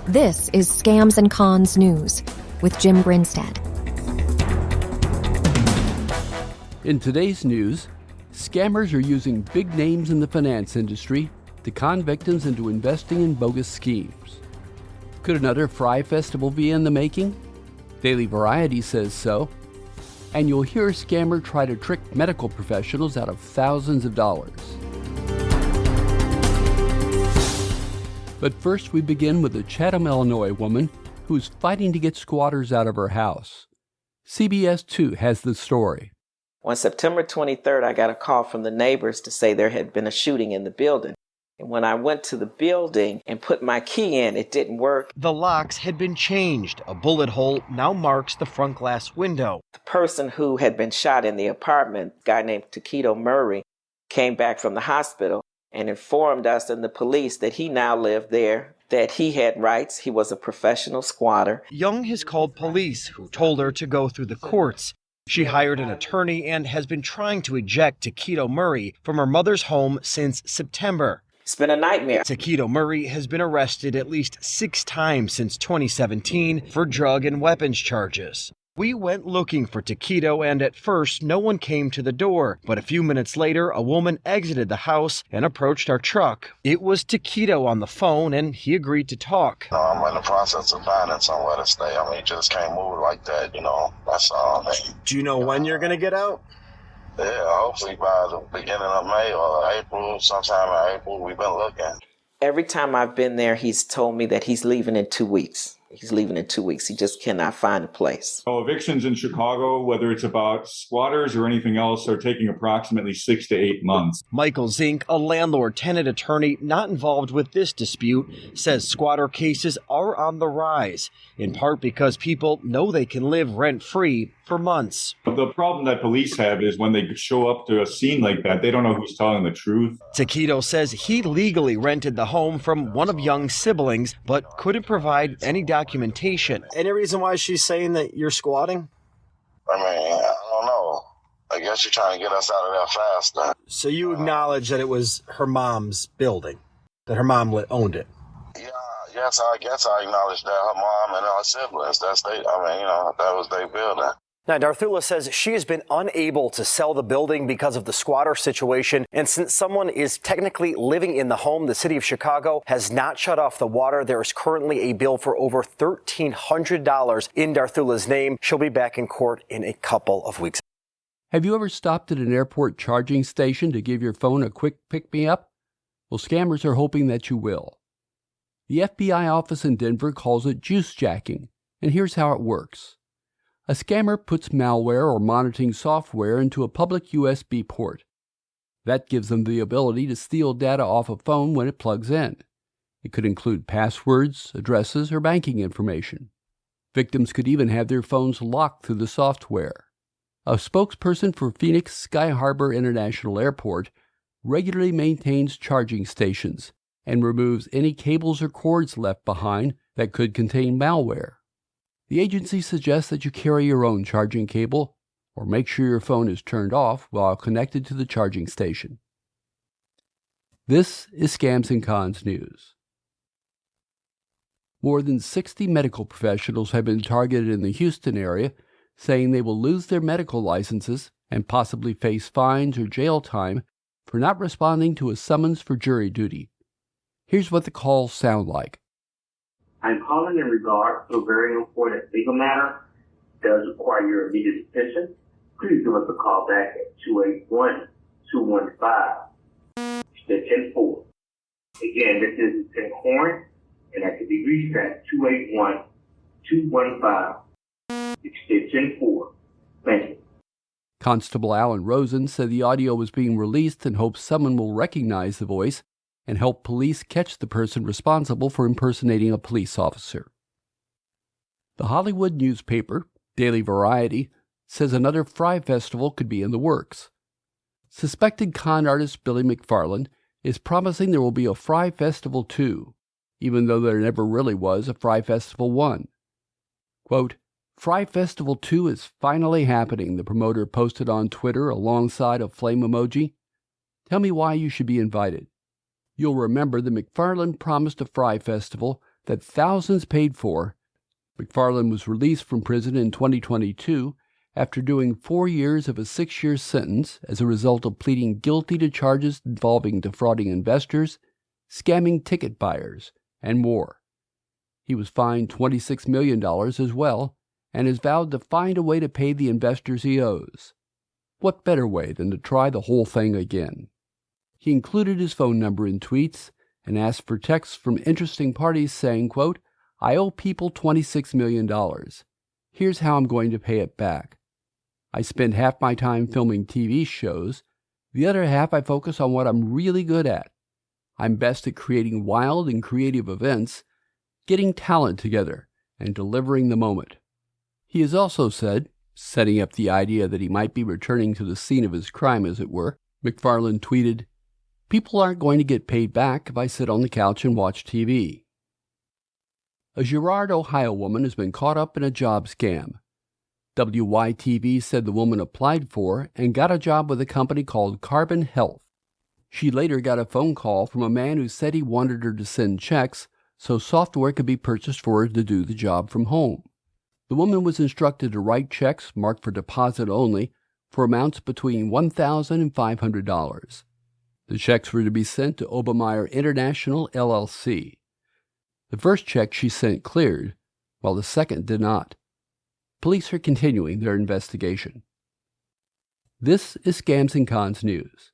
This is Scams and Cons News with Jim Grinstead. In today's news, scammers are using big names in the finance industry to con victims into investing in bogus schemes. Could another Fry Festival be in the making? Daily Variety says so. And you'll hear a scammer try to trick medical professionals out of thousands of dollars. But first we begin with a Chatham, Illinois woman who's fighting to get squatters out of her house. CBS 2 has the story. On September 23rd, I got a call from the neighbors to say there had been a shooting in the building. And when I went to the building and put my key in, it didn't work. The locks had been changed. A bullet hole now marks the front glass window. The person who had been shot in the apartment, a guy named Taquito Murray, came back from the hospital and informed us and the police that he now lived there, that he had rights, he was a professional squatter. Young has called police, who told her to go through the courts. She hired an attorney and has been trying to eject Taquito Murray from her mother's home since September. It's been a nightmare. Taquito Murray has been arrested at least 6 times since 2017 for drug and weapons charges. We went looking for Taquito, and at first no one came to the door, but a few minutes later a woman exited the house and approached our truck. It was Taquito on the phone, and he agreed to talk. I'm in the process of finding somewhere to stay. I mean, just can't move like that, that's all. Do you know when you're going to get out? Yeah, hopefully by the beginning of May or April, sometime in April. We've been looking. Every time I've been there, he's told me that he's leaving in 2 weeks. He's leaving in 2 weeks. He just cannot find a place. Evictions in Chicago, whether it's about squatters or anything else, are taking approximately 6 to 8 months. Michael Zink, a landlord-tenant attorney not involved with this dispute, says squatter cases are on the rise, in part because people know they can live rent-free for months. The problem that police have is when they show up to a scene like that, they don't know who's telling the truth. Taquito says he legally rented the home from one of Young's siblings, but couldn't provide any documentation. Any reason why she's saying that you're squatting? I mean, I don't know. I guess you're trying to get us out of there faster. So you acknowledge that it was her mom's building, that her mom owned it? Yeah, yes, I guess I acknowledge that her mom and her siblings, that was their building. Now, Darthula says she has been unable to sell the building because of the squatter situation. And since someone is technically living in the home, the city of Chicago has not shut off the water. There is currently a bill for over $1,300 in Darthula's name. She'll be back in court in a couple of weeks. Have you ever stopped at an airport charging station to give your phone a quick pick-me-up? Well, scammers are hoping that you will. The FBI office in Denver calls it juice jacking, and here's how it works. A scammer puts malware or monitoring software into a public USB port. That gives them the ability to steal data off a phone when it plugs in. It could include passwords, addresses, or banking information. Victims could even have their phones locked through the software. A spokesperson for Phoenix Sky Harbor International Airport regularly maintains charging stations and removes any cables or cords left behind that could contain malware. The agency suggests that you carry your own charging cable or make sure your phone is turned off while connected to the charging station. This is Scams and Cons News. More than 60 medical professionals have been targeted in the Houston area, saying they will lose their medical licenses and possibly face fines or jail time for not responding to a summons for jury duty. Here's what the calls sound like. I'm calling in regard to a very important legal matter that does require your immediate attention. Please give us a call back at 281-215, extension 4. Again, this is Lieutenant Horn, and I can be reached at 281-215, extension 4. Thank you. Constable Alan Rosen said the audio was being released and hopes someone will recognize the voice and help police catch the person responsible for impersonating a police officer. The Hollywood newspaper, Daily Variety, says another Fry Festival could be in the works. Suspected con artist Billy McFarland is promising there will be a Fry Festival 2, even though there never really was a Fry Festival 1. Quote, Fry Festival 2 is finally happening, the promoter posted on Twitter alongside a flame emoji. Tell me why you should be invited. You'll remember that McFarland promised a Fry Festival that thousands paid for, McFarland was released from prison in 2022 after doing 4 years of a 6-year sentence as a result of pleading guilty to charges involving defrauding investors, scamming ticket buyers, and more. He was fined $26 million as well and has vowed to find a way to pay the investors he owes. What better way than to try the whole thing again? He included his phone number in tweets and asked for texts from interesting parties saying, quote, "I owe people $26 million. Here's how I'm going to pay it back. I spend half my time filming TV shows. The other half I focus on what I'm really good at. I'm best at creating wild and creative events, getting talent together, and delivering the moment." He has also said, setting up the idea that he might be returning to the scene of his crime, as it were, McFarland tweeted, "People aren't going to get paid back if I sit on the couch and watch TV." A Girard, Ohio woman has been caught up in a job scam. WYTV said the woman applied for and got a job with a company called Carbon Health. She later got a phone call from a man who said he wanted her to send checks so software could be purchased for her to do the job from home. The woman was instructed to write checks marked for deposit only for amounts between $1,000 and $500. The checks were to be sent to Obermeyer International, LLC. The first check she sent cleared, while the second did not. Police are continuing their investigation. This is Scams and Cons News.